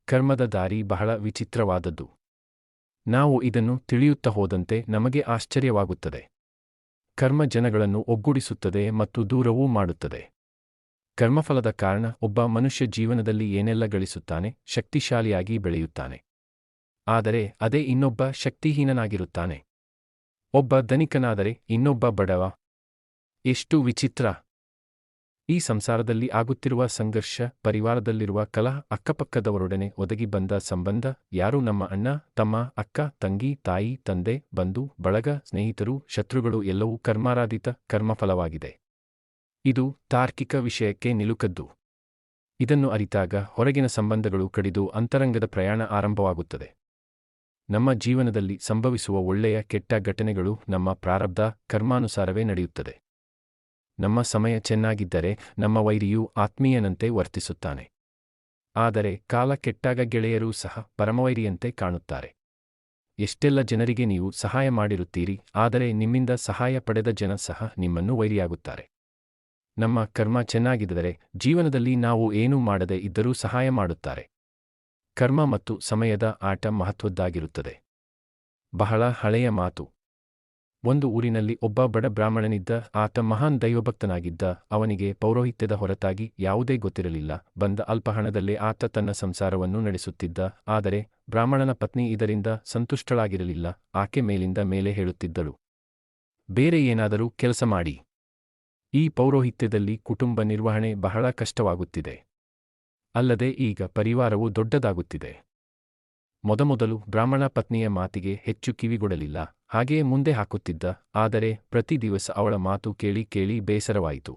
ಕರ್ಮದ ದಾರಿ ಬಹಳ ವಿಚಿತ್ರವಾದದ್ದು. ನಾವು ಇದನ್ನು ತಿಳಿಯುತ್ತಾ ಹೋದಂತೆ ನಮಗೆ ಆಶ್ಚರ್ಯವಾಗುತ್ತದೆ. ಕರ್ಮ ಜನಗಳನ್ನು ಒಗ್ಗೂಡಿಸುತ್ತದೆ ಮತ್ತು ದೂರವೂ ಮಾಡುತ್ತದೆ. ಕರ್ಮಫಲದ ಕಾರಣ ಒಬ್ಬ ಮನುಷ್ಯ ಜೀವನದಲ್ಲಿ ಏನೆಲ್ಲ ಗಳಿಸುತ್ತಾನೆ, ಶಕ್ತಿಶಾಲಿಯಾಗಿ ಬೆಳೆಯುತ್ತಾನೆ. ಆದರೆ ಅದೇ ಇನ್ನೊಬ್ಬ ಶಕ್ತಿಹೀನನಾಗಿರುತ್ತಾನೆ. ಒಬ್ಬ ಧನಿಕನಾದರೆ ಇನ್ನೊಬ್ಬ ಬಡವ. ಎಷ್ಟು ವಿಚಿತ್ರ! ಈ ಸಂಸಾರದಲ್ಲಿ ಆಗುತ್ತಿರುವ ಸಂಘರ್ಷ, ಪರಿವಾರದಲ್ಲಿರುವ ಕಲಹ, ಅಕ್ಕಪಕ್ಕದವರೊಡನೆ ಒದಗಿ ಬಂದ ಸಂಬಂಧ, ಯಾರು ನಮ್ಮ ಅಣ್ಣ, ತಮ್ಮ, ಅಕ್ಕ, ತಂಗಿ, ತಾಯಿ, ತಂದೆ, ಬಂಧು, ಬಳಗ, ಸ್ನೇಹಿತರು, ಶತ್ರುಗಳು ಎಲ್ಲವೂ ಕರ್ಮಾರಾಧಿತ ಕರ್ಮಫಲವಾಗಿದೆ. ಇದು ತಾರ್ಕಿಕ ವಿಷಯಕ್ಕೆ ನಿಲುಕದ್ದು. ಇದನ್ನು ಅರಿತಾಗ ಹೊರಗಿನ ಸಂಬಂಧಗಳು ಕಡಿದು ಅಂತರಂಗದ ಪ್ರಯಾಣ ಆರಂಭವಾಗುತ್ತದೆ. ನಮ್ಮ ಜೀವನದಲ್ಲಿ ಸಂಭವಿಸುವ ಒಳ್ಳೆಯ ಕೆಟ್ಟ ಘಟನೆಗಳು ನಮ್ಮ ಪ್ರಾರಬ್ಧ ಕರ್ಮಾನುಸಾರವೇ ನಡೆಯುತ್ತದೆ. ನಮ್ಮ ಸಮಯ ಚೆನ್ನಾಗಿದ್ದರೆ ನಮ್ಮ ವೈರಿಯೂ ಆತ್ಮೀಯನಂತೆ ವರ್ತಿಸುತ್ತಾನೆ. ಆದರೆ ಕಾಲ ಕೆಟ್ಟಾಗ ಗೆಳೆಯರೂ ಸಹ ಪರಮವೈರಿಯಂತೆ ಕಾಣುತ್ತಾರೆ. ಎಷ್ಟೆಲ್ಲ ಜನರಿಗೆ ನೀವು ಸಹಾಯ ಮಾಡಿರುತ್ತೀರಿ, ಆದರೆ ನಿಮ್ಮಿಂದ ಸಹಾಯ ಪಡೆದ ಜನ ಸಹ ನಿಮ್ಮನ್ನು ವೈರಿಯಾಗುತ್ತಾರೆ. ನಮ್ಮ ಕರ್ಮ ಚೆನ್ನಾಗಿದ್ದರೆ ಜೀವನದಲ್ಲಿ ನಾವು ಏನೂ ಮಾಡದೆ ಇದ್ದರೂ ಸಹಾಯ ಮಾಡುತ್ತಾರೆ. ಕರ್ಮ ಮತ್ತು ಸಮಯದ ಆಟ ಮಹತ್ವದ್ದಾಗಿರುತ್ತದೆ. ಬಹಳ ಹಳೆಯ ಮಾತು. ಒಂದು ಊರಿನಲ್ಲಿ ಒಬ್ಬ ಬಡ ಬ್ರಾಹ್ಮಣನಿದ್ದ. ಆತ ಮಹಾನ್ ದೈವಭಕ್ತನಾಗಿದ್ದ. ಅವನಿಗೆ ಪೌರೋಹಿತ್ಯದ ಹೊರತಾಗಿ ಯಾವುದೇ ಗೊತ್ತಿರಲಿಲ್ಲ. ಬಂದ ಅಲ್ಪ ಹಣದಲ್ಲೇ ಆತ ತನ್ನ ಸಂಸಾರವನ್ನು ನಡೆಸುತ್ತಿದ್ದ. ಆದರೆ ಬ್ರಾಹ್ಮಣನ ಪತ್ನಿ ಇದರಿಂದ ಸಂತುಷ್ಟಳಾಗಿರಲಿಲ್ಲ. ಆಕೆ ಮೇಲಿಂದ ಮೇಲೆ ಹೇಳುತ್ತಿದ್ದಳು, ಬೇರೆ ಏನಾದರೂ ಕೆಲಸ ಮಾಡಿ. ಈ ಪೌರೋಹಿತ್ಯದಲ್ಲಿ ಕುಟುಂಬ ನಿರ್ವಹಣೆ ಬಹಳ ಕಷ್ಟವಾಗುತ್ತಿದೆ. ಅಲ್ಲದೆ ಈಗ ಪರಿವಾರವು ದೊಡ್ಡದಾಗುತ್ತಿದೆ. ಮೊದಮೊದಲು ಬ್ರಾಹ್ಮಣ ಪತ್ನಿಯ ಮಾತಿಗೆ ಹೆಚ್ಚು ಕಿವಿಗೊಡಲಿಲ್ಲ. ಹಾಗೆಯೇ ಮುಂದೆ ಹಾಕುತ್ತಿದ್ದ. ಆದರೆ ಪ್ರತಿ ದಿವಸ ಅವಳ ಮಾತು ಕೇಳಿ ಕೇಳಿ ಬೇಸರವಾಯಿತು.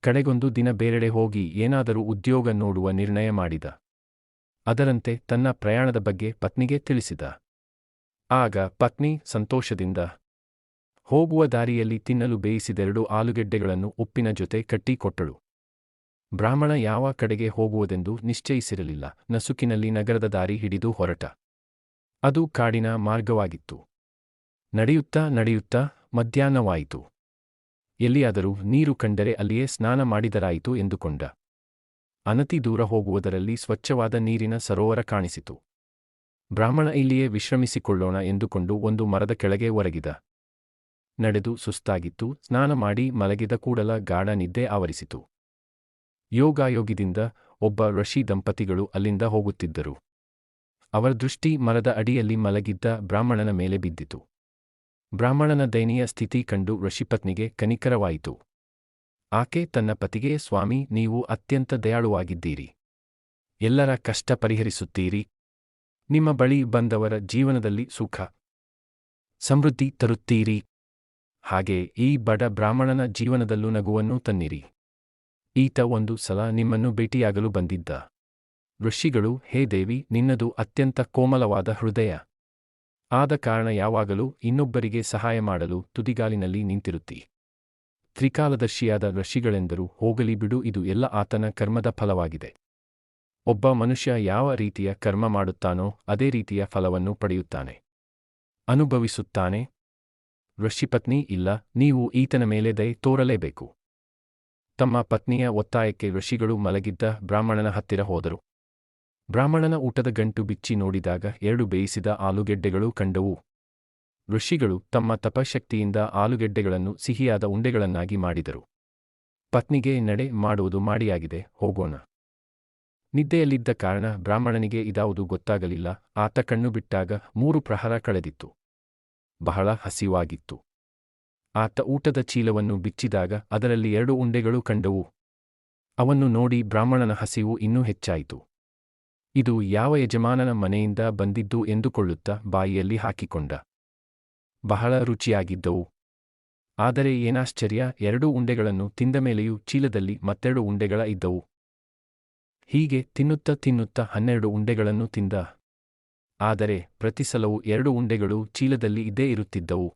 ಕಡೆಗೊಂದು ದಿನ ಬೇರೆಡೆ ಹೋಗಿ ಏನಾದರೂ ಉದ್ಯೋಗ ನೋಡುವ ನಿರ್ಣಯ ಮಾಡಿದ. ಅದರಂತೆ ತನ್ನ ಪ್ರಯಾಣದ ಬಗ್ಗೆ ಪತ್ನಿಗೆ ತಿಳಿಸಿದ. ಆಗ ಪತ್ನಿ ಸಂತೋಷದಿಂದ ಹೋಗುವ ದಾರಿಯಲ್ಲಿ ತಿನ್ನಲು ಬೇಯಿಸಿದೆರಡು ಆಲೂಗೆಡ್ಡೆಗಳನ್ನು ಉಪ್ಪಿನ ಜೊತೆ ಕಟ್ಟಿ ಕೊಟ್ಟಳು. ಬ್ರಾಹ್ಮಣ ಯಾವ ಕಡೆಗೆ ಹೋಗುವುದೆಂದು ನಿಶ್ಚಯಿಸಿರಲಿಲ್ಲ. ನಸುಕಿನಲ್ಲಿ ನಗರದ ದಾರಿ ಹಿಡಿದು ಹೊರಟ. ಅದು ಕಾಡಿನ ಮಾರ್ಗವಾಗಿತ್ತು. ನಡೆಯುತ್ತಾ ನಡೆಯುತ್ತಾ ಮಧ್ಯಾಹ್ನವಾಯಿತು. ಎಲ್ಲಿಯಾದರೂ ನೀರು ಕಂಡರೆ ಅಲ್ಲಿಯೇ ಸ್ನಾನ ಮಾಡಿದರಾಯಿತು ಎಂದುಕೊಂಡ. ಅನತಿ ದೂರ ಹೋಗುವುದರಲ್ಲಿ ಸ್ವಚ್ಛವಾದ ನೀರಿನ ಸರೋವರ ಕಾಣಿಸಿತು. ಬ್ರಾಹ್ಮಣ ಇಲ್ಲಿಯೇ ವಿಶ್ರಮಿಸಿಕೊಳ್ಳೋಣ ಎಂದುಕೊಂಡು ಒಂದು ಮರದ ಕೆಳಗೆ ಒರಗಿದ. ನಡೆದು ಸುಸ್ತಾಗಿತ್ತು. ಸ್ನಾನ ಮಾಡಿ ಮಲಗಿದ ಕೂಡಲ ಗಾಢ ನಿದ್ದೆ ಆವರಿಸಿತು. ಯೋಗಾಯೋಗದಿಂದ ಒಬ್ಬ ಋಷಿ ದಂಪತಿಗಳು ಅಲ್ಲಿಂದ ಹೋಗುತ್ತಿದ್ದರು. ಅವರ ದೃಷ್ಟಿ ಮರದ ಅಡಿಯಲ್ಲಿ ಮಲಗಿದ್ದ ಬ್ರಾಹ್ಮಣನ ಮೇಲೆ ಬಿದ್ದಿತು. ಬ್ರಾಹ್ಮಣನ ದಯನೀಯ ಸ್ಥಿತಿ ಕಂಡು ಋಷಿಪತ್ನಿಗೆ ಕನಿಕರವಾಯಿತು. ಆಕೆ ತನ್ನ ಪತಿಗೆ, ಸ್ವಾಮಿ, ನೀವು ಅತ್ಯಂತ ದಯಾಳುವಾಗಿದ್ದೀರಿ. ಎಲ್ಲರ ಕಷ್ಟ ಪರಿಹರಿಸುತ್ತೀರಿ. ನಿಮ್ಮ ಬಳಿ ಬಂದವರ ಜೀವನದಲ್ಲಿ ಸುಖ ಸಮೃದ್ಧಿ ತರುತ್ತೀರಿ. ಹಾಗೆ ಈ ಬಡ ಬ್ರಾಹ್ಮಣನ ಜೀವನದಲ್ಲೂ ನಗುವನ್ನು ತನ್ನಿರಿ. ಈತ ಒಂದು ಸಲ ನಿಮ್ಮನ್ನು ಭೇಟಿಯಾಗಲು ಬಂದಿದ್ದ. ಋಷಿಗಳು, ಹೇ ದೇವಿ, ನಿನ್ನದು ಅತ್ಯಂತ ಕೋಮಲವಾದ ಹೃದಯ. ಆದ ಕಾರಣ ಯಾವಾಗಲೂ ಇನ್ನೊಬ್ಬರಿಗೆ ಸಹಾಯ ಮಾಡಲು ತುದಿಗಾಲಿನಲ್ಲಿ ನಿಂತಿರುತ್ತಿ. ತ್ರಿಕಾಲದರ್ಶಿಯಾದ ಋಷಿಗಳೆಂದರು, ಹೋಗಲಿ ಬಿಡು, ಇದು ಎಲ್ಲ ಆತನ ಕರ್ಮದ ಫಲವಾಗಿದೆ. ಒಬ್ಬ ಮನುಷ್ಯ ಯಾವ ರೀತಿಯ ಕರ್ಮ ಮಾಡುತ್ತಾನೋ ಅದೇ ರೀತಿಯ ಫಲವನ್ನು ಪಡೆಯುತ್ತಾನೆ, ಅನುಭವಿಸುತ್ತಾನೆ. ಋಷಿಪತ್ನಿ, ಇಲ್ಲ, ನೀವು ಈತನ ಮೇಲೆ ದಯೆ ತೋರಲೇಬೇಕು. ತಮ್ಮ ಪತ್ನಿಯ ಒತ್ತಾಯಕ್ಕೆ ಋಷಿಗಳು ಮಲಗಿದ್ದ ಬ್ರಾಹ್ಮಣನ ಹತ್ತಿರ ಹೋದರು. ಬ್ರಾಹ್ಮಣನ ಊಟದ ಗಂಟು ಬಿಚ್ಚಿ ನೋಡಿದಾಗ 2 ಬೇಯಿಸಿದ ಆಲೂಗೆಡ್ಡೆಗಳು ಕಂಡವು. ಋಷಿಗಳು ತಮ್ಮ ತಪಶಕ್ತಿಯಿಂದ ಆಲೂಗೆಡ್ಡೆಗಳನ್ನು ಸಿಹಿಯಾದ ಉಂಡೆಗಳನ್ನಾಗಿ ಮಾಡಿದರು. ಪತ್ನಿಗೆ, ನಡೆ, ಮಾಡುವುದು ಮಾಡಿಯಾಗಿದೆ, ಹೋಗೋಣ. ನಿದ್ದೆಯಲ್ಲಿದ್ದ ಕಾರಣ ಬ್ರಾಹ್ಮಣನಿಗೆ ಇದಾವುದು ಗೊತ್ತಾಗಲಿಲ್ಲ. ಆತ ಕಣ್ಣು ಬಿಟ್ಟಾಗ 3 ಪ್ರಹರ ಕಳೆದಿತ್ತು. ಬಹಳ ಹಸಿವಾಗಿತ್ತು. ಆತ ಊಟದ ಚೀಲವನ್ನು ಬಿಚ್ಚಿದಾಗ ಅದರಲ್ಲಿ 2 ಉಂಡೆಗಳು ಕಂಡವು. ಅವನ್ನು ನೋಡಿ ಬ್ರಾಹ್ಮಣನ ಹಸಿವು ಇನ್ನೂ ಹೆಚ್ಚಾಯಿತು. ಇದು ಯಾವ ಯಜಮಾನನ ಮನೆಯಿಂದ ಬಂದಿದ್ದು ಎಂದುಕೊಳ್ಳುತ್ತಾ ಬಾಯಿಯಲ್ಲಿ ಹಾಕಿಕೊಂಡ. ಬಹಳ ರುಚಿಯಾಗಿದ್ದವು. ಆದರೆ ಏನಾಶ್ಚರ್ಯ, 2 ಉಂಡೆಗಳನ್ನು ತಿಂದ ಮೇಲೆಯೂ ಚೀಲದಲ್ಲಿ ಮತ್ತೆರಡು ಉಂಡೆಗಳ ಇದ್ದವು. ಹೀಗೆ ತಿನ್ನುತ್ತಾ ತಿನ್ನುತ್ತಾ 12 ಉಂಡೆಗಳನ್ನು ತಿಂದ. ಆದರೆ ಪ್ರತಿ ಸಲವೂ 2 ಉಂಡೆಗಳು ಚೀಲದಲ್ಲಿ ಇದ್ದೇ ಇರುತ್ತಿದ್ದವು.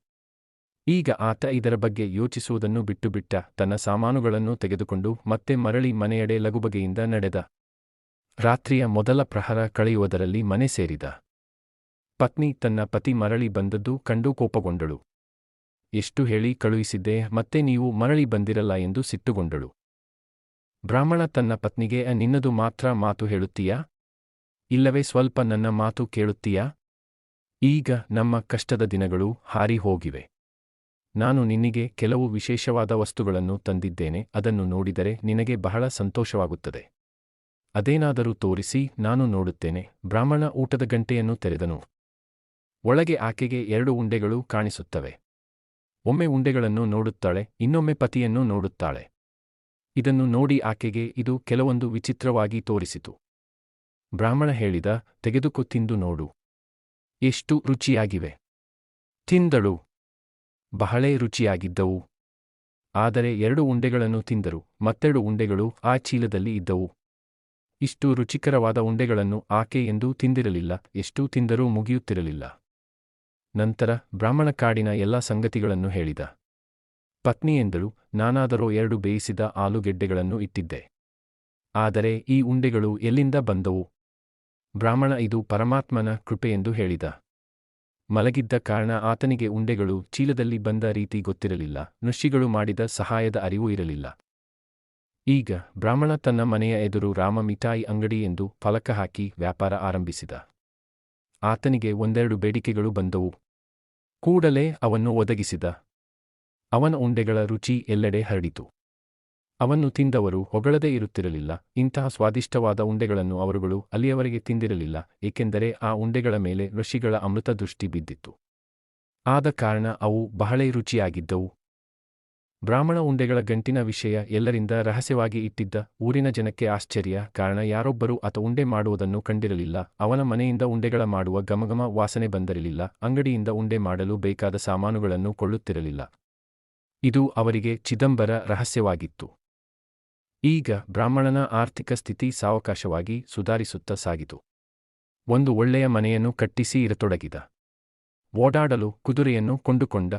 ಈಗ ಆತ ಇದರ ಬಗ್ಗೆ ಯೋಚಿಸುವುದನ್ನು ಬಿಟ್ಟುಬಿಟ್ಟ. ತನ್ನ ಸಾಮಾನುಗಳನ್ನು ತೆಗೆದುಕೊಂಡು ಮತ್ತೆ ಮರಳಿ ಮನೆಯಡೆ ಲಗುಬಗೆಯಿಂದ ನಡೆದ. ರಾತ್ರಿಯ ಮೊದಲ ಪ್ರಹರ ಕಳೆಯುವುದರಲ್ಲಿ ಮನೆ ಸೇರಿದ. ಪತ್ನಿ ತನ್ನ ಪತಿ ಮರಳಿ ಬಂದದ್ದು ಕಂಡು ಕೋಪಗೊಂಡಳು. ಎಷ್ಟು ಹೇಳಿ ಕಳುಹಿಸಿದ್ದೆ, ಮತ್ತೆ ನೀವು ಮರಳಿ ಬಂದಿರಲ್ಲ ಎಂದು ಸಿಟ್ಟುಗೊಂಡಳು. ಬ್ರಾಹ್ಮಣ ತನ್ನ ಪತ್ನಿಗೆ, ನಿನ್ನದು ಮಾತ್ರ ಮಾತು ಹೇಳುತ್ತೀಯಾ? ಇಲ್ಲವೇ ಸ್ವಲ್ಪ ನನ್ನ ಮಾತು ಕೇಳುತ್ತೀಯಾ? ಈಗ ನಮ್ಮ ಕಷ್ಟದ ದಿನಗಳು ಹಾರಿ ಹೋಗಿವೆ. ನಾನು ನಿನಗೆ ಕೆಲವು ವಿಶೇಷವಾದ ವಸ್ತುಗಳನ್ನು ತಂದಿದ್ದೇನೆ, ಅದನ್ನು ನೋಡಿದರೆ ನಿನಗೆ ಬಹಳ ಸಂತೋಷವಾಗುತ್ತದೆ. ಅದೇನಾದರೂ ತೋರಿಸಿ. ನಾನು ನೋಡುತ್ತೇನೆ. ಬ್ರಾಹ್ಮಣ ಊಟದ ಗಂಟೆಯನ್ನು ತೆರೆದನು. ಒಳಗೆ ಆಕೆಗೆ 2 ಉಂಡೆಗಳು ಕಾಣಿಸುತ್ತವೆ. ಒಮ್ಮೆ ಉಂಡೆಗಳನ್ನು ನೋಡುತ್ತಾಳೆ, ಇನ್ನೊಮ್ಮೆ ಪತಿಯನ್ನು ನೋಡುತ್ತಾಳೆ. ಇದನ್ನು ನೋಡಿ ಆಕೆಗೆ ಇದು ಕೆಲವೊಂದು ವಿಚಿತ್ರವಾಗಿ ತೋರಿಸಿತು. ಬ್ರಾಹ್ಮಣ ಹೇಳಿದ, ತೆಗೆದುಕೊ, ತಿಂದು ನೋಡು. ಎಷ್ಟು ರುಚಿಯಾಗಿವೆ. ತಿಂದಳು. ಬಹಳೇ ರುಚಿಯಾಗಿದ್ದವು. ಆದರೆ 2 ಉಂಡೆಗಳನ್ನು ತಿಂದರು. ಮತ್ತೆರಡು ಉಂಡೆಗಳು ಆ ಚೀಲದಲ್ಲಿ ಇದ್ದವು. ಇಷ್ಟು ರುಚಿಕರವಾದ ಉಂಡೆಗಳನ್ನು ಆಕೆ ಎಂದೂ ತಿಂದಿರಲಿಲ್ಲ. ಎಷ್ಟು ತಿಂದರೂ ಮುಗಿಯುತ್ತಿರಲಿಲ್ಲ. ನಂತರ ಬ್ರಾಹ್ಮಣ ಕಾಡಿನ ಎಲ್ಲ ಸಂಗತಿಗಳನ್ನು ಹೇಳಿದ. ಪತ್ನಿ ಎಂದಳು, ನಾನಾದರೋ 2 ಬೇಯಿಸಿದ ಆಲೂಗೆಡ್ಡೆಗಳನ್ನು ಇಟ್ಟಿದ್ದೆ. ಆದರೆ ಈ ಉಂಡೆಗಳು ಎಲ್ಲಿಂದ ಬಂದವು? ಬ್ರಾಹ್ಮಣ, ಇದು ಪರಮಾತ್ಮನ ಕೃಪೆಯೆಂದು ಹೇಳಿದ. ಮಲಗಿದ್ದ ಕಾರಣ ಆತನಿಗೆ ಉಂಡೆಗಳು ಚೀಲದಲ್ಲಿ ಬಂದ ರೀತಿ ಗೊತ್ತಿರಲಿಲ್ಲ. ಋಷಿಗಳು ಮಾಡಿದ ಸಹಾಯದ ಅರಿವು ಇರಲಿಲ್ಲ. ಈಗ ಬ್ರಾಹ್ಮಣ ತನ್ನ ಮನೆಯ ಎದುರು ರಾಮ ಮಿಠಾಯಿ ಅಂಗಡಿ ಎಂದು ಫಲಕ ಹಾಕಿ ವ್ಯಾಪಾರ ಆರಂಭಿಸಿದ. ಆತನಿಗೆ 1-2 ಬೇಡಿಕೆಗಳು ಬಂದವು. ಕೂಡಲೇ ಅವನ್ನು ಒದಗಿಸಿದ. ಅವನ ಉಂಡೆಗಳ ರುಚಿ ಎಲ್ಲೆಡೆ ಹರಡಿತು. ಅವನ್ನು ತಿಂದವರು ಹೊಗಳದೇ ಇರುತ್ತಿರಲಿಲ್ಲ. ಇಂತಹ ಸ್ವಾದಿಷ್ಟವಾದ ಉಂಡೆಗಳನ್ನು ಅವರುಗಳು ಅಲ್ಲಿಯವರೆಗೆ ತಿಂದಿರಲಿಲ್ಲ, ಏಕೆಂದರೆ ಆ ಉಂಡೆಗಳ ಮೇಲೆ ಋಷಿಗಳ ಅಮೃತ ದೃಷ್ಟಿ ಬಿದ್ದಿತ್ತು. ಆದ ಕಾರಣ ಅವು ಬಹಳೇ ರುಚಿಯಾಗಿದ್ದವು. ಬ್ರಾಹ್ಮಣ ಉಂಡೆಗಳ ಗಂಟಿನ ವಿಷಯ ಎಲ್ಲರಿಂದ ರಹಸ್ಯವಾಗಿ ಇಟ್ಟಿದ್ದ. ಊರಿನ ಜನಕ್ಕೆ ಆಶ್ಚರ್ಯ, ಕಾರಣ ಯಾರೊಬ್ಬರೂ ಆತ ಉಂಡೆ ಮಾಡುವುದನ್ನು ಕಂಡಿರಲಿಲ್ಲ. ಅವನ ಮನೆಯಿಂದ ಉಂಡೆಗಳ ಮಾಡುವ ಘಮಘಮ ವಾಸನೆ ಬಂದಿರಲಿಲ್ಲ. ಅಂಗಡಿಯಿಂದ ಉಂಡೆ ಮಾಡಲು ಬೇಕಾದ ಸಾಮಾನುಗಳನ್ನು ಕೊಳ್ಳುತ್ತಿರಲಿಲ್ಲ. ಇದು ಅವರಿಗೆ ಚಿದಂಬರ ರಹಸ್ಯವಾಗಿತ್ತು. ಈಗ ಬ್ರಾಹ್ಮಣನ ಆರ್ಥಿಕ ಸ್ಥಿತಿ ಸಾವಕಾಶವಾಗಿ ಸುಧಾರಿಸುತ್ತಾ ಸಾಗಿತು. ಒಂದು ಒಳ್ಳೆಯ ಮನೆಯನ್ನು ಕಟ್ಟಿಸಿ ಇರತೊಡಗಿದ. ಓಡಾಡಲು ಕುದುರೆಯನ್ನು ಕೊಂಡುಕೊಂಡ.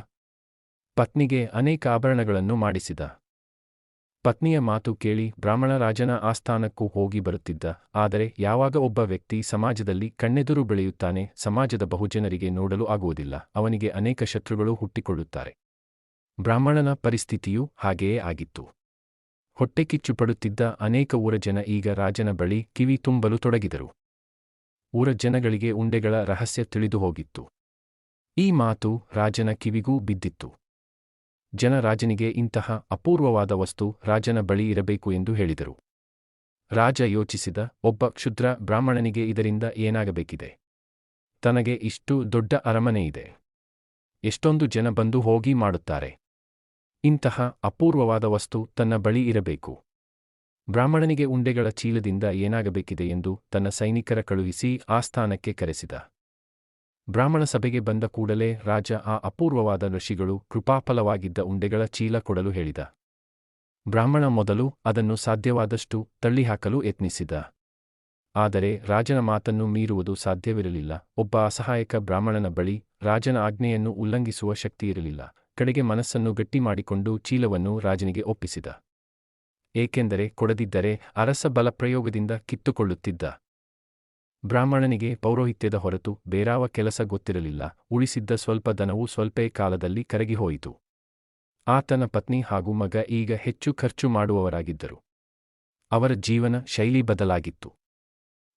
ಪತ್ನಿಗೆ ಅನೇಕ ಆಭರಣಗಳನ್ನು ಮಾಡಿಸಿದ. ಪತ್ನಿಯ ಮಾತು ಕೇಳಿ ಬ್ರಾಹ್ಮಣ ರಾಜನ ಆಸ್ಥಾನಕ್ಕೂ ಹೋಗಿ ಬರುತ್ತಿದ್ದ. ಆದರೆ ಯಾವಾಗ ಒಬ್ಬ ವ್ಯಕ್ತಿ ಸಮಾಜದಲ್ಲಿ ಕಣ್ಣೆದುರು ಬೆಳೆಯುತ್ತಾನೆ, ಸಮಾಜದ ಬಹುಜನರಿಗೆ ನೋಡಲು ಆಗುವುದಿಲ್ಲ. ಅವನಿಗೆ ಅನೇಕ ಶತ್ರುಗಳು ಹುಟ್ಟಿಕೊಳ್ಳುತ್ತಾರೆ. ಬ್ರಾಹ್ಮಣನ ಪರಿಸ್ಥಿತಿಯೂ ಹಾಗೆಯೇ ಆಗಿತ್ತು. ಹೊಟ್ಟೆಕಿಚ್ಚುಪಡುತ್ತಿದ್ದ ಅನೇಕ ಊರ ಜನ ಈಗ ರಾಜನ ಬಳಿ ಕಿವಿ ತುಂಬಲು ತೊಡಗಿದರು. ಊರ ಜನಗಳಿಗೆ ಉಂಡೆಗಳ ರಹಸ್ಯ ತಿಳಿದು ಹೋಗಿತ್ತು. ಈ ಮಾತು ರಾಜನ ಕಿವಿಗೂ ಬಿದ್ದಿತ್ತು. ಜನ ರಾಜನಿಗೆ ಇಂತಹ ಅಪೂರ್ವವಾದ ವಸ್ತು ರಾಜನ ಬಳಿ ಇರಬೇಕು ಎಂದು ಹೇಳಿದರು. ರಾಜ ಯೋಚಿಸಿದ, ಒಬ್ಬ ಕ್ಷುದ್ರ ಬ್ರಾಹ್ಮಣನಿಗೆ ಇದರಿಂದ ಏನಾಗಬೇಕಿದೆ? ತನಗೆ ಇಷ್ಟು ದೊಡ್ಡ ಅರಮನೆಯಿದೆ. ಎಷ್ಟೊಂದು ಜನ ಬಂದು ಹೋಗಿ ಮಾಡುತ್ತಾರೆ. ಇಂತಹ ಅಪೂರ್ವವಾದ ವಸ್ತು ತನ್ನ ಬಳಿ ಇರಬೇಕು. ಬ್ರಾಹ್ಮಣನಿಗೆ ಉಂಡೆಗಳ ಚೀಲದಿಂದ ಏನಾಗಬೇಕಿದೆ ಎಂದು ತನ್ನ ಸೈನಿಕರ ಕಳುಹಿಸಿ ಆಸ್ಥಾನಕ್ಕೆ ಕರೆಸಿದ. ಬ್ರಾಹ್ಮಣ ಸಭೆಗೆ ಬಂದ ಕೂಡಲೇ ರಾಜ ಆ ಅಪೂರ್ವವಾದ ಋಷಿಗಳು ಕೃಪಾಫಲವಾಗಿದ್ದ ಉಂಡೆಗಳ ಚೀಲ ಕೊಡಲು ಹೇಳಿದ. ಬ್ರಾಹ್ಮಣ ಮೊದಲು ಅದನ್ನು ಸಾಧ್ಯವಾದಷ್ಟು ತಳ್ಳಿಹಾಕಲು ಯತ್ನಿಸಿದ. ಆದರೆ ರಾಜನ ಮಾತನ್ನು ಮೀರುವುದು ಸಾಧ್ಯವಿರಲಿಲ್ಲ. ಒಬ್ಬ ಅಸಹಾಯಕ ಬ್ರಾಹ್ಮಣನ ಬಳಿ ರಾಜನ ಆಜ್ಞೆಯನ್ನು ಉಲ್ಲಂಘಿಸುವ ಶಕ್ತಿಯಿರಲಿಲ್ಲ. ಕಡೆಗೆ ಮನಸ್ಸನ್ನು ಗಟ್ಟಿ ಮಾಡಿಕೊಂಡು ಚೀಲವನ್ನು ರಾಜನಿಗೆ ಒಪ್ಪಿಸಿದ. ಏಕೆಂದರೆ ಕೊಡದಿದ್ದರೆ ಅರಸ ಬಲಪ್ರಯೋಗದಿಂದ ಕಿತ್ತುಕೊಳ್ಳುತ್ತಿದ್ದ. ಬ್ರಾಹ್ಮಣನಿಗೆ ಪೌರೋಹಿತ್ಯದ ಹೊರತು ಬೇರಾವ ಕೆಲಸ ಗೊತ್ತಿರಲಿಲ್ಲ. ಉಳಿಸಿದ್ದ ಸ್ವಲ್ಪ ಧನವು ಸ್ವಲ್ಪೇ ಕಾಲದಲ್ಲಿ ಕರಗಿಹೋಯಿತು. ಆತನ ಪತ್ನಿ ಹಾಗೂ ಮಗ ಈಗ ಹೆಚ್ಚು ಖರ್ಚು ಮಾಡುವವರಾಗಿದ್ದರು. ಅವರ ಜೀವನ ಶೈಲಿ ಬದಲಾಗಿತ್ತು.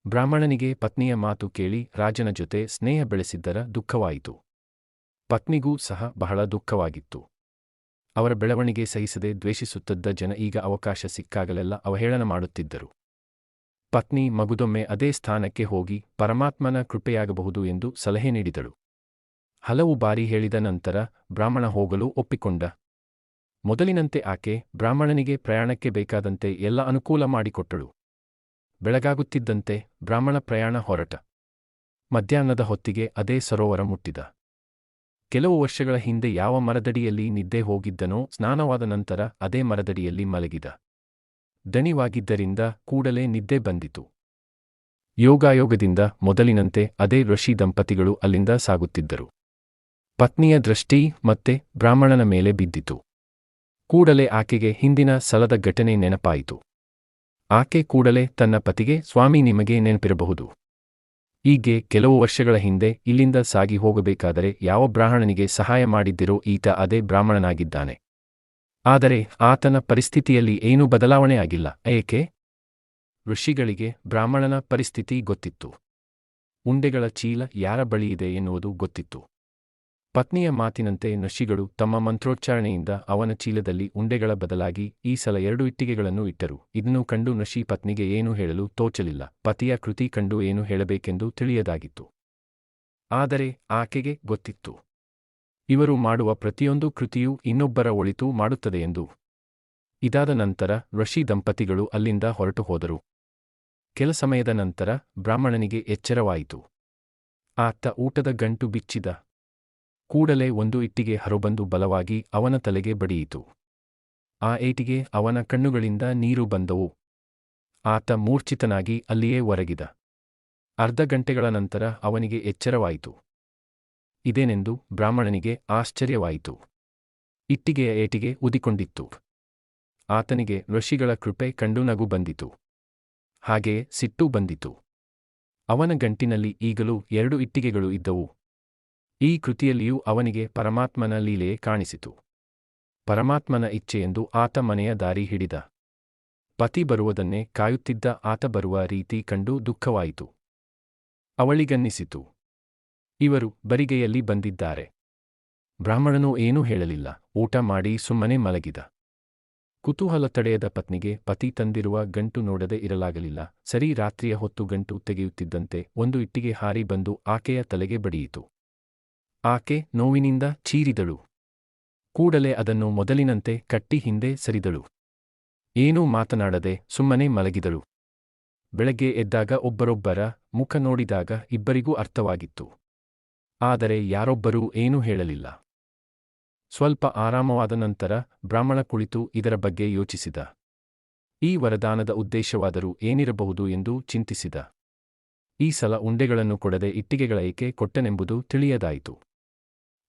ಬ್ರಾಹ್ಮಣನಿಗೆ ಪತ್ನಿಯ ಮಾತು ಕೇಳಿ ರಾಜನ ಜೊತೆ ಸ್ನೇಹ ಬೆಳೆಸಿದ್ದರ ದುಃಖವಾಯಿತು. ಪತ್ನಿಗೂ ಸಹ ಬಹಳ ದುಃಖವಾಗಿತ್ತು. ಅವರ ಬೆಳವಣಿಗೆ ಸಹಿಸದೆ ದ್ವೇಷಿಸುತ್ತಿದ್ದ ಜನ ಈಗ ಅವಕಾಶ ಸಿಕ್ಕಾಗಲೆಲ್ಲ ಅವಹೇಳನ ಮಾಡುತ್ತಿದ್ದರು. ಪತ್ನಿ ಮಗುದೊಮ್ಮೆ ಅದೇ ಸ್ಥಾನಕ್ಕೆ ಹೋಗಿ ಪರಮಾತ್ಮನ ಕೃಪೆಯಾಗಬಹುದು ಎಂದು ಸಲಹೆ ನೀಡಿದಳು. ಹಲವು ಬಾರಿ ಹೇಳಿದ ನಂತರ ಬ್ರಾಹ್ಮಣ ಹೋಗಲು ಒಪ್ಪಿಕೊಂಡ. ಮೊದಲಿನಂತೆ ಆಕೆ ಬ್ರಾಹ್ಮಣನಿಗೆ ಪ್ರಯಾಣಕ್ಕೆ ಬೇಕಾದಂತೆ ಎಲ್ಲ ಅನುಕೂಲ ಮಾಡಿಕೊಟ್ಟಳು. ಬೆಳಗಾಗುತ್ತಿದ್ದಂತೆ ಬ್ರಾಹ್ಮಣ ಪ್ರಯಾಣ ಹೊರಟ. ಮಧ್ಯಾಹ್ನದ ಹೊತ್ತಿಗೆ ಅದೇ ಸರೋವರ ಮುಟ್ಟಿದ. ಕೆಲವು ವರ್ಷಗಳ ಹಿಂದೆ ಯಾವ ಮರದಡಿಯಲ್ಲಿ ನಿದ್ದೆ ಹೋಗಿದ್ದನೋ, ಸ್ನಾನವಾದ ನಂತರ ಅದೇ ಮರದಡಿಯಲ್ಲಿ ಮಲಗಿದ. ದಣಿವಾಗಿದ್ದರಿಂದ ಕೂಡಲೇ ನಿದ್ದೆ ಬಂದಿತು. ಯೋಗಾಯೋಗದಿಂದ ಮೊದಲಿನಂತೆ ಅದೇ ಋಷಿ ದಂಪತಿಗಳು ಅಲ್ಲಿಂದ ಸಾಗುತ್ತಿದ್ದರು. ಪತ್ನಿಯ ದೃಷ್ಟಿ ಮತ್ತೆ ಬ್ರಾಹ್ಮಣನ ಮೇಲೆ ಬಿದ್ದಿತು. ಕೂಡಲೇ ಆಕೆಗೆ ಹಿಂದಿನ ಸಲದ ಘಟನೆ ನೆನಪಾಯಿತು. ಆಕೆ ಕೂಡಲೇ ತನ್ನ ಪತಿಗೆ, ಸ್ವಾಮಿ, ನಿಮಗೆ ನೆನಪಿರಬಹುದು. ಹೀಗೆ ಕೆಲವು ವರ್ಷಗಳ ಹಿಂದೆ ಇಲ್ಲಿಂದ ಸಾಗಿ ಹೋಗಬೇಕಾದರೆ ಯಾವ ಬ್ರಾಹ್ಮಣನಿಗೆ ಸಹಾಯ ಮಾಡಿದ್ದಿರೋ ಈತ ಅದೇ ಬ್ರಾಹ್ಮಣನಾಗಿದ್ದಾನೆ. ಆದರೆ ಆತನ ಪರಿಸ್ಥಿತಿಯಲ್ಲಿ ಏನೂ ಬದಲಾವಣೆ ಆಗಿಲ್ಲ. ಏಕೆ? ಋಷಿಗಳಿಗೆ ಬ್ರಾಹ್ಮಣನ ಪರಿಸ್ಥಿತಿ ಗೊತ್ತಿತ್ತು. ಉಂಡೆಗಳ ಚೀಲ ಯಾರ ಬಳಿಯಿದೆ ಎನ್ನುವುದು ಗೊತ್ತಿತ್ತು. ಪತ್ನಿಯ ಮಾತಿನಂತೆ ಋಷಿಗಳು ತಮ್ಮ ಮಂತ್ರೋಚ್ಚಾರಣೆಯಿಂದ ಅವನ ಚೀಲದಲ್ಲಿ ಉಂಡೆಗಳ ಬದಲಾಗಿ ಈ ಸಲ 2 ಇಟ್ಟಿಗೆಗಳನ್ನು ಇಟ್ಟರು. ಇದನ್ನು ಕಂಡು ಋಷಿ ಪತ್ನಿಗೆ ಏನೂ ಹೇಳಲು ತೋಚಲಿಲ್ಲ. ಪತಿಯ ಕೃತಿ ಕಂಡು ಏನು ಹೇಳಬೇಕೆಂದು ತಿಳಿಯದಾಗಿತ್ತು. ಆದರೆ ಆಕೆಗೆ ಗೊತ್ತಿತ್ತು, ಇವರು ಮಾಡುವ ಪ್ರತಿಯೊಂದು ಕೃತಿಯೂ ಇನ್ನೊಬ್ಬರ ಒಳಿತು ಮಾಡುತ್ತದೆಯೆಂದು. ಇದಾದ ನಂತರ ಋಷಿ ದಂಪತಿಗಳು ಅಲ್ಲಿಂದ ಹೊರಟು ಹೋದರು. ಕೆಲ ಸಮಯದ ನಂತರ ಬ್ರಾಹ್ಮಣನಿಗೆ ಎಚ್ಚರವಾಯಿತು. ಆತ ಊಟದ ಗಂಟು ಬಿಚ್ಚಿದ ಕೂಡಲೇ ಒಂದು ಇಟ್ಟಿಗೆ ಹೊರಬಂದು ಬಲವಾಗಿ ಅವನ ತಲೆಗೆ ಬಡಿಯಿತು. ಆ ಏಟಿಗೆ ಅವನ ಕಣ್ಣುಗಳಿಂದ ನೀರು ಬಂದವು. ಆತ ಮೂರ್ಛಿತನಾಗಿ ಅಲ್ಲಿಯೇ ಒರಗಿದ. ಅರ್ಧ ಗಂಟೆಗಳ ನಂತರ ಅವನಿಗೆ ಎಚ್ಚರವಾಯಿತು. ಇದೇನೆಂದು ಬ್ರಾಹ್ಮಣನಿಗೆ ಆಶ್ಚರ್ಯವಾಯಿತು. ಇಟ್ಟಿಗೆಯ ಏಟಿಗೆ ಉದಿಕೊಂಡಿತ್ತು. ಆತನಿಗೆ ಋಷಿಗಳ ಕೃಪೆ ಕಂಡು ನಗು ಬಂದಿತು. ಹಾಗೆಯೇ ಸಿಟ್ಟು ಬಂದಿತು. ಅವನ ಗಂಟಿನಲ್ಲಿ ಈಗಲೂ 2 ಇಟ್ಟಿಗೆಗಳು ಇದ್ದವು. ಈ ಕೃತಿಯಲ್ಲಿಯೂ ಅವನಿಗೆ ಪರಮಾತ್ಮನ ಲೀಲೆಯೇ ಕಾಣಿಸಿತು. ಪರಮಾತ್ಮನ ಇಚ್ಛೆಯೆಂದು ಆತ ಮನೆಯ ದಾರಿ ಹಿಡಿದ. ಪತಿ ಬರುವುದನ್ನೇ ಕಾಯುತ್ತಿದ್ದ ಆತ ಬರುವ ರೀತಿ ಕಂಡು ದುಃಖವಾಯಿತು. ಅವಳಿಗನ್ನಿಸಿತು, ಇವರು ಬರಿಗೈಯಲ್ಲಿ ಬಂದಿದ್ದಾರೆ. ಬ್ರಾಹ್ಮಣನು ಏನೂ ಹೇಳಲಿಲ್ಲ. ಊಟ ಮಾಡಿ ಸುಮ್ಮನೆ ಮಲಗಿದ. ಕುತೂಹಲ ತಡೆಯದ ಪತ್ನಿಗೆ ಪತಿ ತಂದಿರುವ ಗಂಟು ನೋಡದೆ ಇರಲಾಗಲಿಲ್ಲ. ಸರಿ ರಾತ್ರಿಯ ಹೊತ್ತು ಗಂಟು ತೆಗೆಯುತ್ತಿದ್ದಂತೆ ಒಂದು ಇಟ್ಟಿಗೆ ಹಾರಿ ಬಂದು ಆಕೆಯ ತಲೆಗೆ ಬಡಿಯಿತು. ಆಕೆ ನೋವಿನಿಂದ ಚೀರಿದಳು. ಕೂಡಲೇ ಅದನ್ನು ಮೊದಲಿನಂತೆ ಕಟ್ಟಿ ಹಿಂದೆ ಸರಿದಳು. ಏನೂ ಮಾತನಾಡದೆ ಸುಮ್ಮನೆ ಮಲಗಿದಳು. ಬೆಳಗ್ಗೆ ಎದ್ದಾಗ ಒಬ್ಬರೊಬ್ಬರ ಮುಖ ನೋಡಿದಾಗ ಇಬ್ಬರಿಗೂ ಅರ್ಥವಾಗಿತ್ತು. ಆದರೆ ಯಾರೊಬ್ಬರೂ ಏನೂ ಹೇಳಲಿಲ್ಲ. ಸ್ವಲ್ಪ ಆರಾಮವಾದ ನಂತರ ಬ್ರಾಹ್ಮಣ ಕುಳಿತು ಇದರ ಬಗ್ಗೆ ಯೋಚಿಸಿದ. ಈ ವರದಾನದ ಉದ್ದೇಶವಾದರೂ ಏನಿರಬಹುದು ಎಂದು ಚಿಂತಿಸಿದ. ಈ ಸಲ ಉಂಡೆಗಳನ್ನು ಕೊಡದೆ ಇಟ್ಟಿಗೆಗಳ ಏಕೆ ಕೊಟ್ಟನೆಂಬುದು ತಿಳಿಯದಾಯಿತು.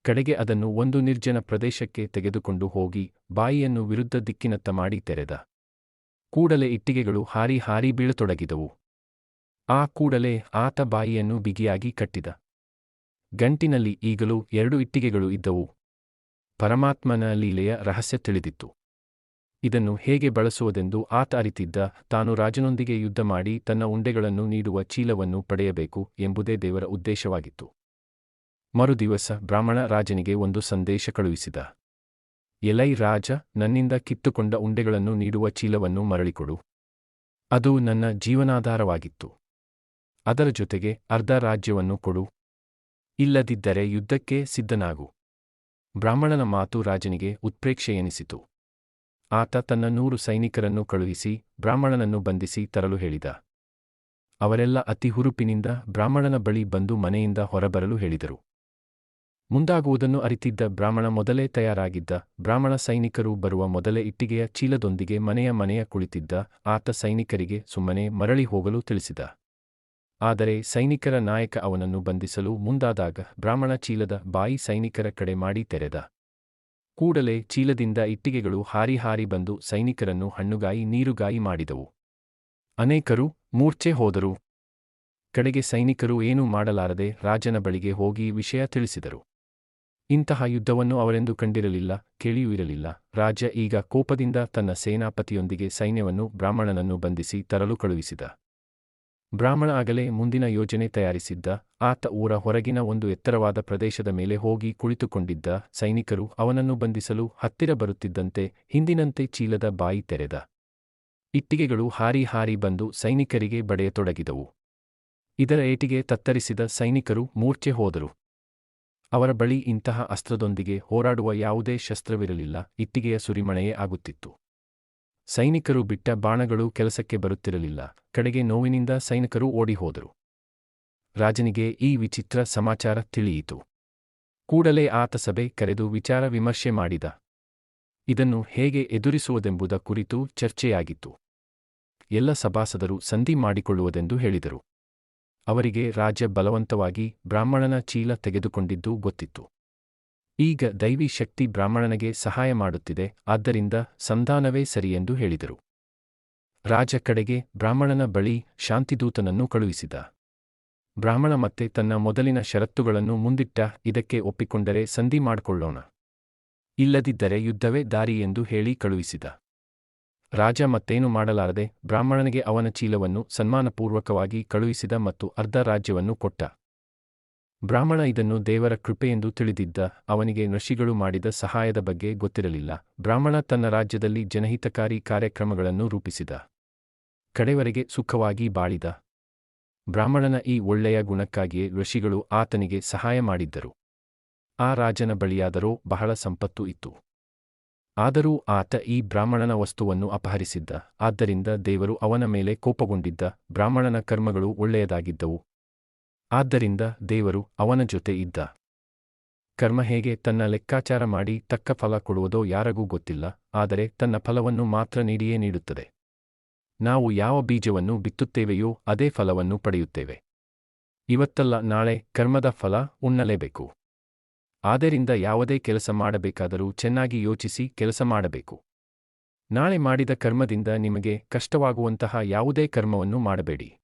ಕಡೆಗೆ ಅದನ್ನು ಒಂದು ನಿರ್ಜನ ಪ್ರದೇಶಕ್ಕೆ ತೆಗೆದುಕೊಂಡು ಹೋಗಿ ಬಾಯಿಯನ್ನು ವಿರುದ್ಧ ದಿಕ್ಕಿನತ್ತ ಮಾಡಿ ತೆರೆದ. ಕೂಡಲೇ ಇಟ್ಟಿಗೆಗಳು ಹಾರಿ ಹಾರಿ ಬೀಳತೊಡಗಿದವು. ಆ ಕೂಡಲೇ ಆತ ಬಾಯಿಯನ್ನು ಬಿಗಿಯಾಗಿ ಕಟ್ಟಿದ. ಗಂಟಿನಲ್ಲಿ ಈಗಲೂ 2 ಇಟ್ಟಿಗೆಗಳು ಇದ್ದವು. ಪರಮಾತ್ಮನ ಲೀಲೆಯ ರಹಸ್ಯ ತಿಳಿದಿತ್ತು. ಇದನ್ನು ಹೇಗೆ ಬಳಸುವುದೆಂದು ಆತ ಅರಿತಿದ್ದ. ತಾನು ರಾಜನೊಂದಿಗೆ ಯುದ್ಧ ಮಾಡಿ ತನ್ನ ಉಂಡೆಗಳನ್ನು ನೀಡುವ ಚೀಲವನ್ನು ಪಡೆಯಬೇಕು ಎಂಬುದೇ ದೇವರ ಉದ್ದೇಶವಾಗಿತ್ತು. ಮರುದಿವಸ ಬ್ರಾಹ್ಮಣ ರಾಜನಿಗೆ ಒಂದು ಸಂದೇಶ ಕಳುಹಿಸಿದ. ಎಲೈ ರಾಜ, ನನ್ನಿಂದ ಕಿತ್ತುಕೊಂಡ ಉಂಡೆಗಳನ್ನು ನೀಡುವ ಚೀಲವನ್ನು ಮರಳಿಕೊಡು. ಅದು ನನ್ನ ಜೀವನಾಧಾರವಾಗಿತ್ತು. ಅದರ ಜೊತೆಗೆ ಅರ್ಧ ರಾಜ್ಯವನ್ನು ಕೊಡು. ಇಲ್ಲದಿದ್ದರೆ ಯುದ್ಧಕ್ಕೆ ಸಿದ್ಧನಾಗು. ಬ್ರಾಹ್ಮಣನ ಮಾತು ರಾಜನಿಗೆ ಉತ್ಪ್ರೇಕ್ಷೆ ಎನಿಸಿತು. ಆತ ತನ್ನ 100 ಸೈನಿಕರನ್ನು ಕಳುಹಿಸಿ ಬ್ರಾಹ್ಮಣನನ್ನು ಬಂಧಿಸಿ ತರಲು ಹೇಳಿದ. ಅವರೆಲ್ಲ ಅತಿ ಹುರುಪಿನಿಂದ ಬ್ರಾಹ್ಮಣನ ಬಳಿ ಬಂದು ಮನೆಯಿಂದ ಹೊರಬರಲು ಹೇಳಿದರು. ಮುಂದಾಗುವುದನ್ನು ಅರಿತಿದ್ದ ಬ್ರಾಹ್ಮಣ ಮೊದಲೇ ತಯಾರಾಗಿದ್ದ. ಬ್ರಾಹ್ಮಣ ಸೈನಿಕರು ಬರುವ ಮೊದಲೇ ಇಟ್ಟಿಗೆಯ ಚೀಲದೊಂದಿಗೆ ಮನೆಯ ಕುಳಿತಿದ್ದ. ಆತ ಸೈನಿಕರಿಗೆ ಸುಮ್ಮನೆ ಮರಳಿ ಹೋಗಲು ತಿಳಿಸಿದ. ಆದರೆ ಸೈನಿಕರ ನಾಯಕ ಅವನನ್ನು ಬಂಧಿಸಲು ಮುಂದಾದಾಗ ಬ್ರಾಹ್ಮಣ ಚೀಲದ ಬಾಯಿ ಸೈನಿಕರ ಕಡೆ ಮಾಡಿ ತೆರೆದ. ಕೂಡಲೇ ಚೀಲದಿಂದ ಇಟ್ಟಿಗೆಗಳು ಹಾರಿ ಹಾರಿ ಬಂದು ಸೈನಿಕರನ್ನು ಹಣ್ಣುಗಾಯಿ ನೀರುಗಾಯಿ ಮಾಡಿದವು. ಅನೇಕರು ಮೂರ್ಛೆ ಹೋದರು. ಕಡೆಗೆ ಸೈನಿಕರು ಏನೂ ಮಾಡಲಾರದೆ ರಾಜನ ಬಳಿಗೆ ಹೋಗಿ ವಿಷಯ ತಿಳಿಸಿದರು. ಇಂತಹ ಯುದ್ಧವನ್ನು ಅವರೆಂದು ಕಂಡಿರಲಿಲ್ಲ, ಕೇಳಿಯೂ ಇರಲಿಲ್ಲ. ರಾಜ ಈಗ ಕೋಪದಿಂದ ತನ್ನ ಸೇನಾಪತಿಯೊಂದಿಗೆ ಸೈನ್ಯವನ್ನು ಬ್ರಾಹ್ಮಣನನ್ನು ಬಂಧಿಸಿ ತರಲು ಕಳುಹಿಸಿದ. ಬ್ರಾಹ್ಮಣ ಆಗಲೇ ಮುಂದಿನ ಯೋಜನೆ ತಯಾರಿಸಿದ್ದ. ಆತ ಊರ ಹೊರಗಿನ ಒಂದು ಎತ್ತರವಾದ ಪ್ರದೇಶದ ಮೇಲೆ ಹೋಗಿ ಕುಳಿತುಕೊಂಡಿದ್ದ. ಸೈನಿಕರು ಅವನನ್ನು ಬಂಧಿಸಲು ಹತ್ತಿರ ಬರುತ್ತಿದ್ದಂತೆ ಹಿಂದಿನಂತೆ ಚೀಲದ ಬಾಯಿ ತೆರೆದ. ಇಟ್ಟಿಗೆಗಳು ಹಾರಿ ಹಾರಿ ಬಂದು ಸೈನಿಕರಿಗೆ ಬಡೆಯತೊಡಗಿದವು. ಇದರ ಏಟಿಗೆ ತತ್ತರಿಸಿದ ಸೈನಿಕರು ಮೂರ್ಛೆ ಹೋದರು. ಅವರ ಬಳಿ ಇಂತಹ ಅಸ್ತ್ರದೊಂದಿಗೆ ಹೋರಾಡುವ ಯಾವುದೇ ಶಸ್ತ್ರವಿರಲಿಲ್ಲ. ಇಟ್ಟಿಗೆಯ ಸುರಿಮಳೆಯೇ ಆಗುತ್ತಿತ್ತು. ಸೈನಿಕರು ಬಿಟ್ಟ ಬಾಣಗಳು ಕೆಲಸಕ್ಕೆ ಬರುತ್ತಿರಲಿಲ್ಲ. ಕಡೆಗೆ ನೋವಿನಿಂದ ಸೈನಿಕರು ಓಡಿಹೋದರು. ರಾಜನಿಗೆ ಈ ವಿಚಿತ್ರ ಸಮಾಚಾರ ತಿಳಿಯಿತು. ಕೂಡಲೇ ಆತ ಸಭೆ ಕರೆದು ವಿಚಾರ ವಿಮರ್ಶೆ ಮಾಡಿದ. ಇದನ್ನು ಹೇಗೆ ಎದುರಿಸುವುದೆಂಬುದ ಕುರಿತು ಚರ್ಚೆಯಾಗಿತ್ತು. ಎಲ್ಲ ಸಭಾಸದರು ಸಂಧಿ ಮಾಡಿಕೊಳ್ಳುವುದೆಂದು ಹೇಳಿದರು. ಅವರಿಗೆ ರಾಜ ಬಲವಂತವಾಗಿ ಬ್ರಾಹ್ಮಣನ ಚೀಲ ತೆಗೆದುಕೊಂಡಿದ್ದು ಗೊತ್ತಿತ್ತು. ಈಗ ದೈವಿ ಶಕ್ತಿ ಬ್ರಾಹ್ಮಣನಿಗೆ ಸಹಾಯ ಮಾಡುತ್ತಿದೆ, ಆದ್ದರಿಂದ ಸಂಧಾನವೇ ಸರಿಯೆಂದು ಹೇಳಿದರು. ರಾಜ ಕಡೆಗೆ ಬ್ರಾಹ್ಮಣನ ಬಳಿ ಶಾಂತಿದೂತನನ್ನು ಕಳುಹಿಸಿದ. ಬ್ರಾಹ್ಮಣ ಮತ್ತೆ ತನ್ನ ಮೊದಲಿನ ಷರತ್ತುಗಳನ್ನು ಮುಂದಿಟ್ಟ. ಇದಕ್ಕೆ ಒಪ್ಪಿಕೊಂಡರೆ ಸಂಧಿ ಮಾಡಿಕೊಳ್ಳೋಣ, ಇಲ್ಲದಿದ್ದರೆ ಯುದ್ಧವೇ ದಾರಿ ಎಂದು ಹೇಳಿ ಕಳುಹಿಸಿದ. ರಾಜ ಮತ್ತೇನು ಮಾಡಲಾರದೆ ಬ್ರಾಹ್ಮಣನಿಗೆ ಅವನ ಚೀಲವನ್ನು ಸನ್ಮಾನಪೂರ್ವಕವಾಗಿ ಕಳುಹಿಸಿದ ಮತ್ತು ಅರ್ಧ ರಾಜ್ಯವನ್ನು ಕೊಟ್ಟ. ಬ್ರಾಹ್ಮಣ ಇದನ್ನು ದೇವರ ಕೃಪೆಯೆಂದು ತಿಳಿದಿದ್ದ. ಅವನಿಗೆ ಋಷಿಗಳು ಮಾಡಿದ ಸಹಾಯದ ಬಗ್ಗೆ ಗೊತ್ತಿರಲಿಲ್ಲ. ಬ್ರಾಹ್ಮಣ ತನ್ನ ರಾಜ್ಯದಲ್ಲಿ ಜನಹಿತಕಾರಿ ಕಾರ್ಯಕ್ರಮಗಳನ್ನು ರೂಪಿಸಿದ. ಕಡೆವರೆಗೆ ಸುಖವಾಗಿ ಬಾಳಿದ. ಬ್ರಾಹ್ಮಣನ ಈ ಒಳ್ಳೆಯ ಗುಣಕ್ಕಾಗಿಯೇ ಋಷಿಗಳು ಆತನಿಗೆ ಸಹಾಯ ಮಾಡಿದ್ದರು. ಆ ರಾಜನ ಬಳಿಯಾದರೋ ಬಹಳ ಸಂಪತ್ತು ಇತ್ತು. ಆದರೂ ಆತ ಈ ಬ್ರಾಹ್ಮಣನ ವಸ್ತುವನ್ನು ಅಪಹರಿಸಿದ್ದ. ಆದ್ದರಿಂದ ದೇವರು ಅವನ ಮೇಲೆ ಕೋಪಗೊಂಡಿದ್ದ. ಬ್ರಾಹ್ಮಣನ ಕರ್ಮಗಳು ಒಳ್ಳೆಯದಾಗಿದ್ದವು. ಆದ್ದರಿಂದ ದೇವರು ಅವನ ಜೊತೆ ಇದ್ದ. ಕರ್ಮ ಹೇಗೆ ತನ್ನ ಲೆಕ್ಕಾಚಾರ ಮಾಡಿ ತಕ್ಕ ಫಲ ಕೊಡುವುದೋ ಯಾರಿಗೂ ಗೊತ್ತಿಲ್ಲ, ಆದರೆ ತನ್ನ ಫಲವನ್ನು ಮಾತ್ರ ನೀಡಿಯೇ ನೀಡುತ್ತದೆ. ನಾವು ಯಾವ ಬೀಜವನ್ನು ಬಿತ್ತುತ್ತೇವೆಯೋ ಅದೇ ಫಲವನ್ನು ಪಡೆಯುತ್ತೇವೆ. ಇವತ್ತಲ್ಲ ನಾಳೆ ಕರ್ಮದ ಫಲ ಉಣ್ಣಲೇಬೇಕು. ಆದ್ದರಿಂದ ಯಾವುದೇ ಕೆಲಸ ಮಾಡಬೇಕಾದರೂ ಚೆನ್ನಾಗಿ ಯೋಚಿಸಿ ಕೆಲಸ ಮಾಡಬೇಕು. ನಾಳೆ ಮಾಡಿದ ಕರ್ಮದಿಂದ ನಿಮಗೆ ಕಷ್ಟವಾಗುವಂತಹ ಯಾವುದೇ ಕರ್ಮವನ್ನು ಮಾಡಬೇಡಿ.